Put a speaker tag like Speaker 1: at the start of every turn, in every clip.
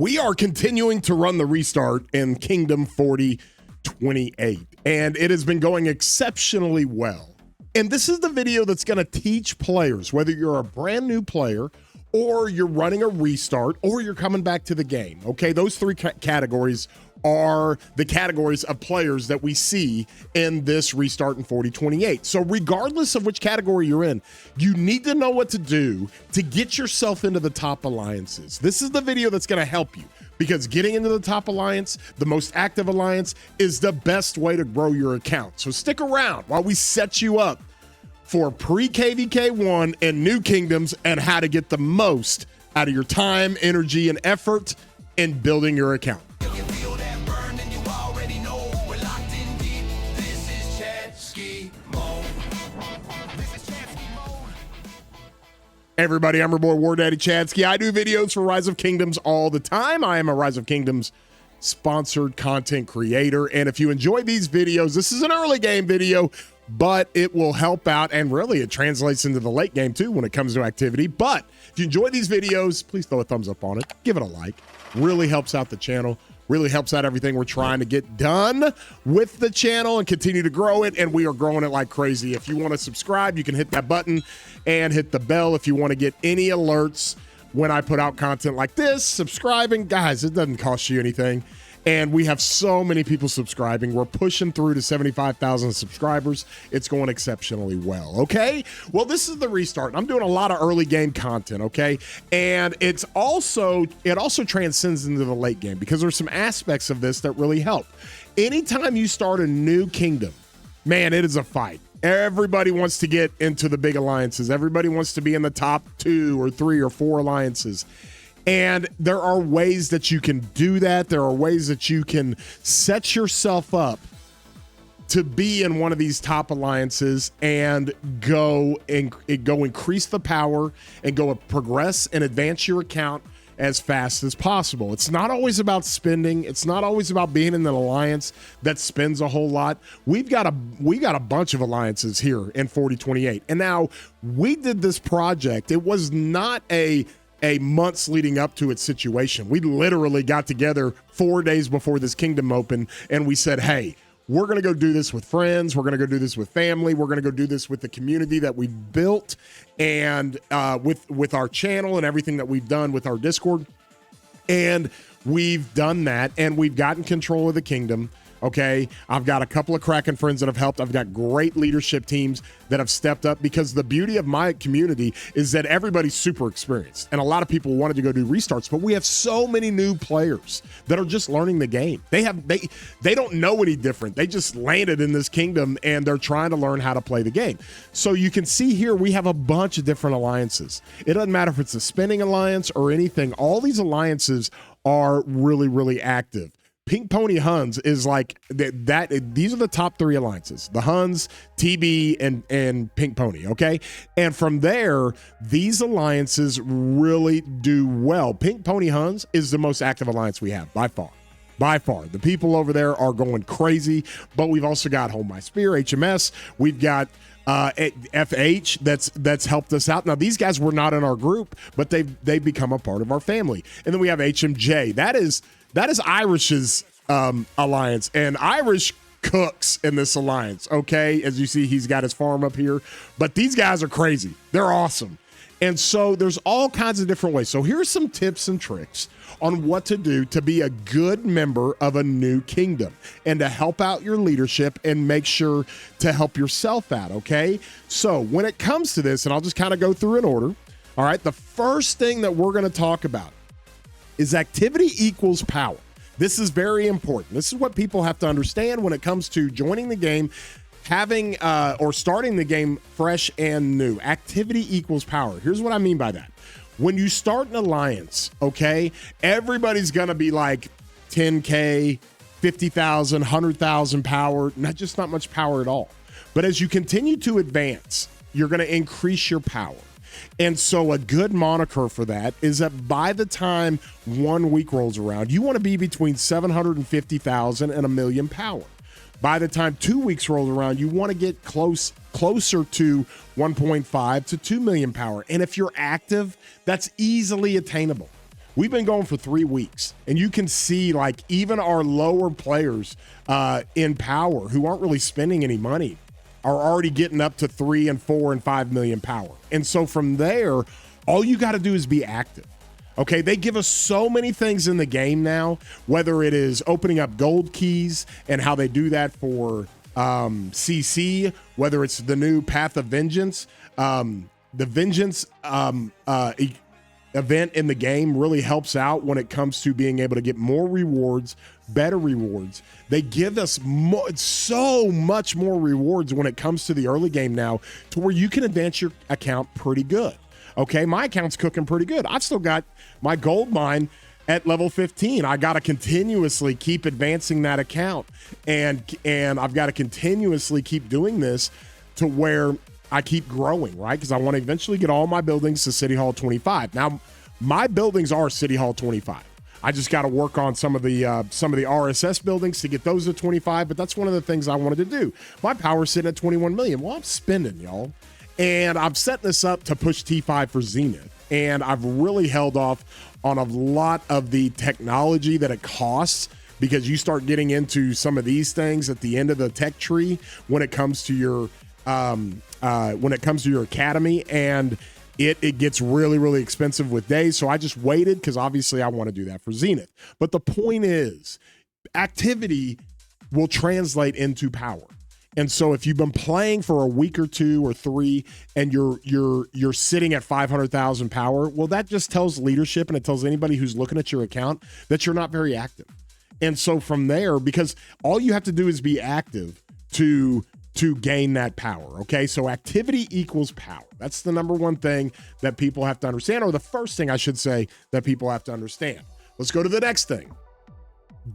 Speaker 1: We are continuing to run the restart in Kingdom 4028, and it has been going exceptionally well. And this is the video that's going to teach players, whether you're a brand new player or you're running a restart or you're coming back to the game. Okay, those three categories are the categories of players that we see in this restart in 4028. So regardless of which category you're in, you need to know what to do to get yourself into the top alliances. This is the video that's going to help you, because getting into the top alliance, the most active alliance, is the best way to grow your account. So stick around while we set you up for pre-KVK1 and new kingdoms and how to get the most out of your time, energy, and effort in building your account. Hey everybody, I'm your boy War Daddy Chadsky. I do videos for Rise of Kingdoms all the time. I am a Rise of Kingdoms sponsored content creator, and if you enjoy these videos, this is an early game video, but it will help out, and really it translates into the late game too when it comes to activity. But if you enjoy these videos, please throw a thumbs up on it, give it a like. Really helps out the channel, really helps out everything we're trying to get done with the channel and continue to grow it, and we are growing it like crazy. If you want to subscribe, you can hit that button and hit the bell if you want to get any alerts when I put out content like this. Subscribing, guys, it doesn't cost you anything. And we have so many people subscribing. We're pushing through to 75,000 subscribers. It's going exceptionally well, okay? Well, this is the restart. I'm doing a lot of early game content, okay? And it also transcends into the late game, because there's some aspects of this that really help. Anytime you start a new kingdom, man, it is a fight. Everybody wants to get into the big alliances. Everybody wants to be in the top 2 or 3 or 4 alliances. And there are ways that you can do that. There are ways that you can set yourself up to be in one of these top alliances and go increase the power and go progress and advance your account as fast as possible. It's not always about spending. It's not always about being in an alliance that spends a whole lot. We got a bunch of alliances here in 4028. And now we did this project. It was not a months leading up to its situation. We literally got together 4 days before this kingdom opened, and we said, hey, we're going to go do this with friends. We're going to go do this with family. We're going to go do this with the community that we've built, and with our channel and everything that we've done with our Discord. And we've done that, and we've gotten control of the kingdom. Okay, I've got a couple of Kraken friends that have helped. I've got great leadership teams that have stepped up, because the beauty of my community is that everybody's super experienced, and a lot of people wanted to go do restarts, but we have so many new players that are just learning the game. They don't know any different. They just landed in this kingdom and they're trying to learn how to play the game. So you can see here we have a bunch of different alliances. It doesn't matter if it's a spinning alliance or anything. All these alliances are really, really active. Pink Pony Huns is like that. These are the top 3 alliances: the Huns, TB, and Pink Pony. Okay, and from there, these alliances really do well. Pink Pony Huns is the most active alliance we have by far. By far, the people over there are going crazy. But we've also got Hold My Spear, HMS. We've got FH that's helped us out. Now, these guys were not in our group, but they've become a part of our family. And then we have HMJ. That is Irish's alliance, and Irish cooks in this alliance. Okay, as you see, he's got his farm up here, but these guys are crazy. They're awesome. And so there's all kinds of different ways. So here's some tips and tricks on what to do to be a good member of a new kingdom and to help out your leadership and make sure to help yourself out, okay? So when it comes to this, and I'll just kind of go through in order, all right, the first thing that we're going to talk about is activity equals power. This is very important. This is what people have to understand when it comes to joining the game, having or starting the game fresh and new. Activity equals power. Here's what I mean by that. When you start an alliance, okay, everybody's going to be like 10K, 50,000, 100,000 power, not much power at all. But as you continue to advance, you're going to increase your power. And so a good moniker for that is that by the time 1 week rolls around, you want to be between 750,000 and 1 million power. By the time 2 weeks rolls around, you want to get closer to 1.5 to 2 million power. And if you're active, that's easily attainable. We've been going for 3 weeks, and you can see like even our lower players in power who aren't really spending any money are already getting up to 3 and 4 and 5 million power. And so from there, all you got to do is be active. Okay, they give us so many things in the game now, whether it is opening up gold keys and how they do that for CC, whether it's the new Path of Vengeance, the Vengeance event in the game really helps out when it comes to being able to get more rewards, better rewards. They give us so much more rewards when it comes to the early game now, to where you can advance your account pretty good. Okay, my account's cooking pretty good. I've still got my gold mine at level 15. I got to continuously keep advancing that account, and I've got to continuously keep doing this to where I keep growing, right? Because I want to eventually get all my buildings to City Hall 25. Now, my buildings are City Hall 25. I just got to work on some of the RSS buildings to get those to 25, but that's one of the things I wanted to do. My power's sitting at 21 million. Well, I'm spending, y'all. And I'm setting this up to push T5 for Zenith. And I've really held off on a lot of the technology that it costs, because you start getting into some of these things at the end of the tech tree when it comes to your academy, and it gets really, really expensive with days. So I just waited because obviously I want to do that for Zenith. But the point is, activity will translate into power. And so if you've been playing for a week or 2 or 3 and you're sitting at 500,000 power, well, that just tells leadership, and it tells anybody who's looking at your account that you're not very active. And so from there, because all you have to do is be active to gain that power. Okay, so activity equals power. That's the number one thing that people have to understand, or the first thing I should say that people have to understand. Let's go to the next thing.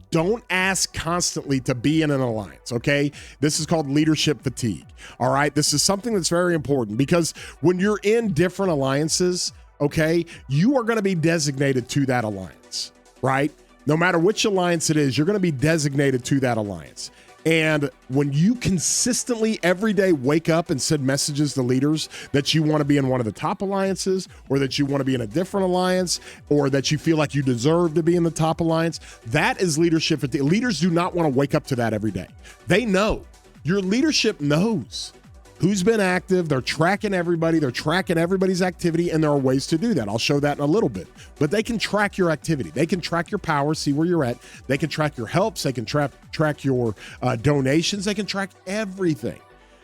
Speaker 1: Don't ask constantly to be in an alliance, okay? This is called leadership fatigue, all right? This is something that's very important, because when you're in different alliances, okay, you are going to be designated to that alliance, right? No matter which alliance it is, you're going to be designated to that alliance. And when you consistently every day wake up and send messages to leaders that you want to be in one of the top alliances, or that you want to be in a different alliance, or that you feel like you deserve to be in the top alliance, that is leadership. Leaders do not want to wake up to that every day. They know. Your leadership knows who's been active. They're tracking everybody. They're tracking everybody's activity, and there are ways to do that. I'll show that in a little bit. But they can track your activity. They can track your power, see where you're at. They can track your helps. They can track your donations. They can track everything.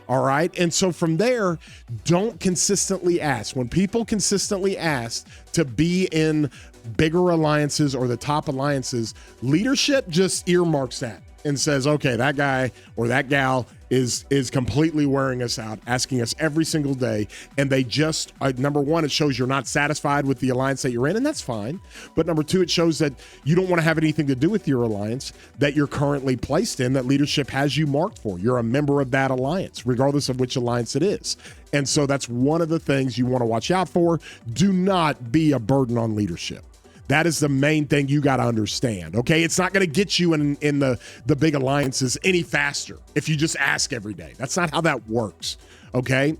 Speaker 1: All right? And so from there, don't consistently ask. When people consistently ask to be in bigger alliances or the top alliances, leadership just earmarks that and says, okay, that guy or that gal is completely wearing us out, asking us every single day. And they just, number one, it shows you're not satisfied with the alliance that you're in, and that's fine. But number two, it shows that you don't want to have anything to do with your alliance that you're currently placed in, that leadership has you marked for. You're a member of that alliance, regardless of which alliance it is. And so that's one of the things you want to watch out for. Do not be a burden on leadership. That is the main thing you got to understand, okay? It's not going to get you in the big alliances any faster if you just ask every day. That's not how that works, okay?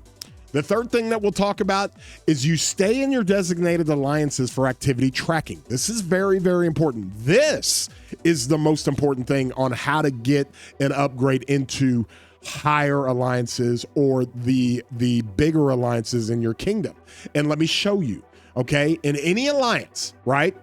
Speaker 1: The third thing that we'll talk about is you stay in your designated alliances for activity tracking. This is very, very important. This is the most important thing on how to get an upgrade into higher alliances or the bigger alliances in your kingdom. And let me show you. Okay, in any alliance, right?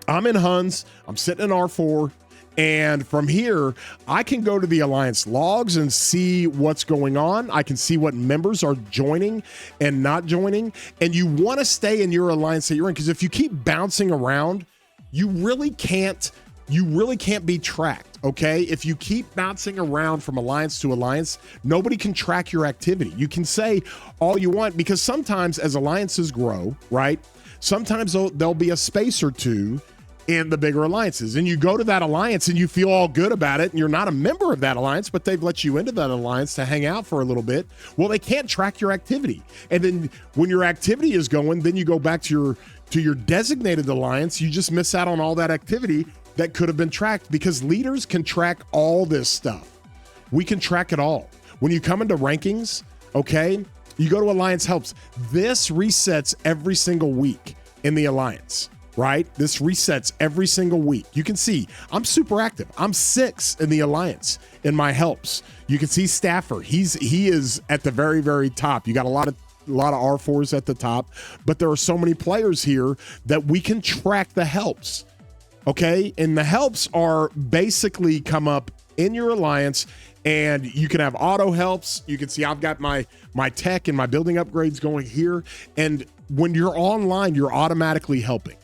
Speaker 1: I'm in Huns, I'm sitting in R4, and from here, I can go to the alliance logs and see what's going on. I can see what members are joining and not joining. And you want to stay in your alliance that you're in, because if you keep bouncing around, you really can't be tracked. Okay, if you keep bouncing around from alliance to alliance, nobody can track your activity. You can say all you want, because sometimes as alliances grow, right, sometimes there'll be a space or two in the bigger alliances, and you go to that alliance and you feel all good about it, and you're not a member of that alliance, but they've let you into that alliance to hang out for a little bit. Well, they can't track your activity. And then when your activity is going, then you go back to your designated alliance. You just miss out on all that activity that could have been tracked, because leaders can track all this stuff. We can track it all. When you come into rankings, okay, you go to Alliance Helps. This resets every single week in the alliance, right? This resets every single week. You can see I'm super active. I'm 6 in the alliance in my helps. You can see Staffer. He is at the very, very top. You got a lot of R4s at the top, but there are so many players here that we can track the helps. Okay, and the helps are basically come up in your alliance, and you can have auto helps. You can see I've got my tech and my building upgrades going here, and when you're online, you're automatically helping,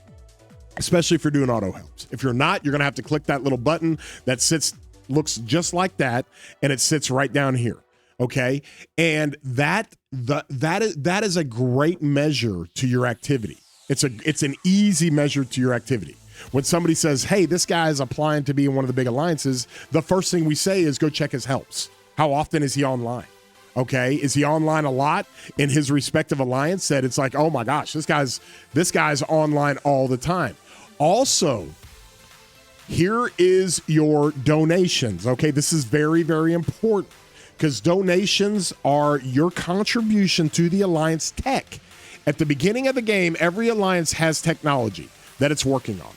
Speaker 1: especially if you're doing auto helps. If you're not, you're gonna have to click that little button that looks just like that, and it sits right down here. Okay, and that is a great measure to your activity. It's an easy measure to your activity. When somebody says, hey, this guy is applying to be in one of the big alliances, the first thing we say is go check his helps. How often is he online? Okay, is he online a lot in his respective alliance that it's like, oh my gosh, this guy's online all the time. Also, here is your donations. Okay, this is very, very important because donations are your contribution to the alliance tech. At the beginning of the game, every alliance has technology that it's working on.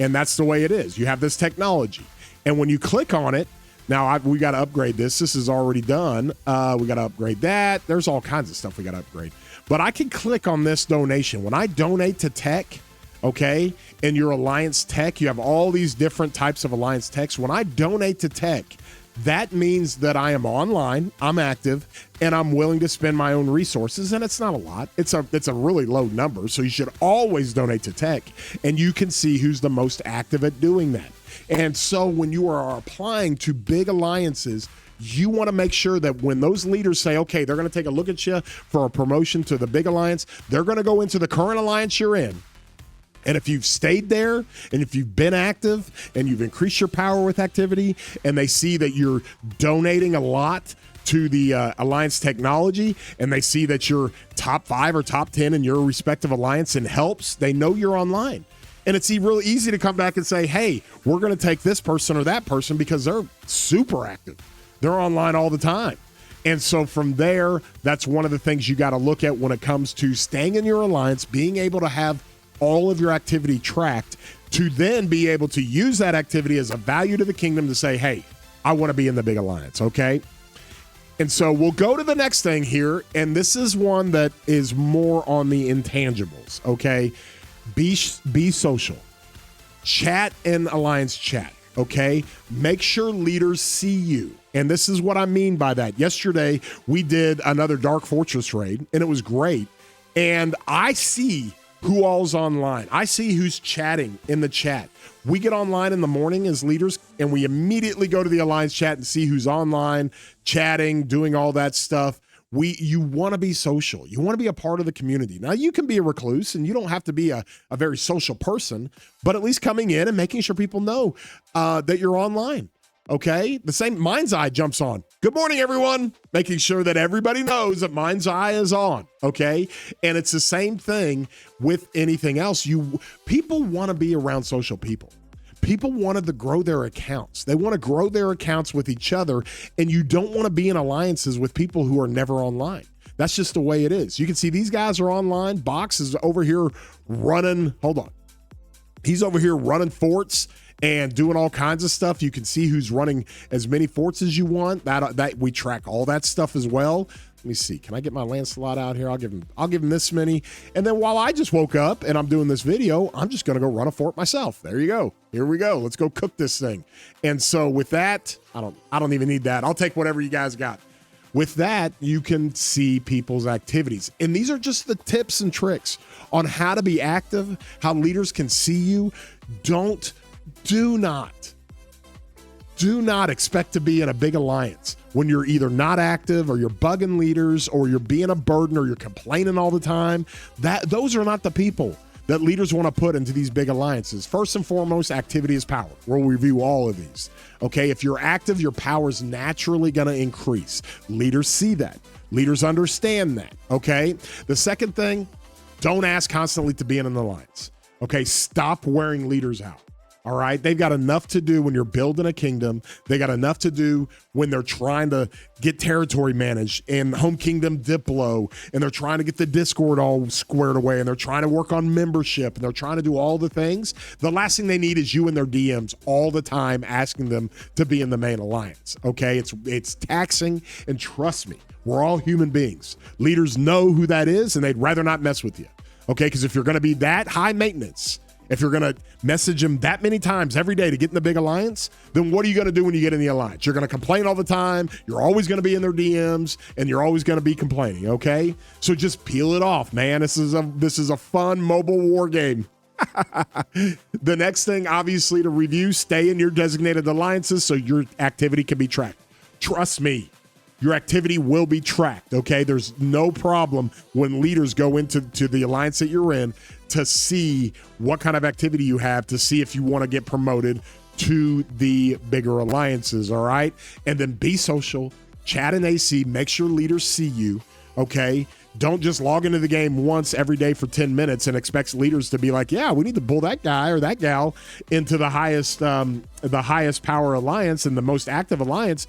Speaker 1: And that's the way it is. You have this technology. And when you click on it, now we got to upgrade this. This is already done. We got to upgrade that. There's all kinds of stuff we got to upgrade. But I can click on this donation. When I donate to tech, okay, in your alliance tech, you have all these different types of alliance techs. When I donate to tech, that means that I am online, I'm active, and I'm willing to spend my own resources, and it's not a lot. It's a really low number, so you should always donate to tech, and you can see who's the most active at doing that. And so when you are applying to big alliances, you want to make sure that when those leaders say, okay, they're going to take a look at you for a promotion to the big alliance, they're going to go into the current alliance you're in. And if you've stayed there and if you've been active and you've increased your power with activity and they see that you're donating a lot to the alliance technology and they see that you're top 5 or top 10 in your respective alliance and helps, they know you're online. And it's really easy to come back and say, hey, we're going to take this person or that person because they're super active. They're online all the time. And so from there, that's one of the things you got to look at when it comes to staying in your alliance, being able to have all of your activity tracked to then be able to use that activity as a value to the kingdom to say, hey, I want to be in the big alliance, okay? And so we'll go to the next thing here, and this is one that is more on the intangibles, okay? Be social. Chat in alliance chat, okay? Make sure leaders see you. And this is what I mean by that. Yesterday, we did another Dark Fortress raid, and it was great. And I see who all's online. I see who's chatting in the chat. We get online in the morning as leaders, and we immediately go to the alliance chat and see who's online, chatting, doing all that stuff. You want to be social. You want to be a part of the community. Now, you can be a recluse, and you don't have to be a very social person, but at least coming in and making sure people know that you're online. Okay, the same Mind's Eye jumps on. Good morning, everyone. Making sure that everybody knows that Mind's Eye is on. Okay, and it's the same thing with anything else. People want to be around social people. People wanted to grow their accounts. They want to grow their accounts with each other, and you don't want to be in alliances with people who are never online. That's just the way it is. You can see these guys are online. Box is over here running. Hold on. He's over here running forts and doing all kinds of stuff. You can see who's running as many forts as you want. That we track all that stuff as well. Let me see. Can I get my Lancelot out here? I'll give him this many. And then while I just woke up and I'm doing this video, I'm just going to go run a fort myself. There you go. Here we go. Let's go cook this thing. And so with that, I don't even need that. I'll take whatever you guys got. With that, you can see people's activities. And these are just the tips and tricks on how to be active, how leaders can see you. Do not expect to be in a big alliance when you're either not active or you're bugging leaders or you're being a burden or you're complaining all the time. Those are not the people that leaders want to put into these big alliances. First and foremost, activity is power. We'll review all of these. Okay, if you're active, your power is naturally going to increase. Leaders see that. Leaders understand that. Okay, the second thing, don't ask constantly to be in an alliance. Okay, stop wearing leaders out. All right. They've got enough to do when you're building a kingdom. They got enough to do when they're trying to get territory managed and home kingdom Diplo, and they're trying to get the Discord all squared away, and they're trying to work on membership, and they're trying to do all the things. The last thing they need is you in their DMs all the time asking them to be in the main alliance. Okay. It's taxing, and trust me, we're all human beings. Leaders know who that is, and they'd rather not mess with you. Okay. Because if you're going to be that high maintenance, if you're going to message them that many times every day to get in the big alliance, then what are you going to do when you get in the alliance? You're going to complain all the time. You're always going to be in their DMs, and you're always going to be complaining, okay? So just peel it off, man. This is a fun mobile war game. The next thing, obviously, to review, stay in your designated alliances so your activity can be tracked. Trust me. Your activity will be tracked, okay? There's no problem when leaders go into the alliance that you're in to see what kind of activity you have, to see if you want to get promoted to the bigger alliances, all right? And then be social, chat in AC, make sure leaders see you, okay? Don't just log into the game once every day for 10 minutes and expect leaders to be like, yeah, we need to pull that guy or that gal into the highest power alliance and the most active alliance.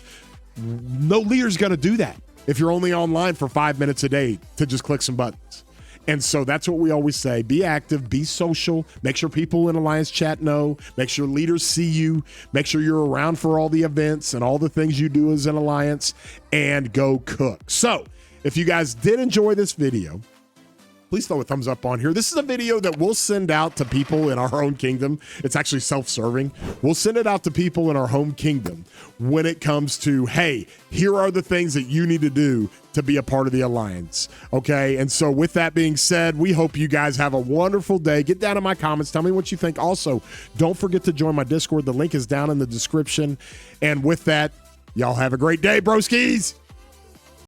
Speaker 1: No leader's going to do that if you're only online for 5 minutes a day to just click some buttons. And so that's what we always say. Be active, be social, make sure people in Alliance chat know, make sure leaders see you, make sure you're around for all the events and all the things you do as an Alliance, and go cook. So if you guys did enjoy this video, please throw a thumbs up on here. This is a video that we'll send out to people in our own kingdom. It's actually self-serving. We'll send it out to people in our home kingdom when it comes to, hey, here are the things that you need to do to be a part of the alliance. Okay. And so with that being said, we hope you guys have a wonderful day. Get down in my comments. Tell me what you think. Also, don't forget to join my Discord. The link is down in the description. And with that, y'all have a great day, broskies.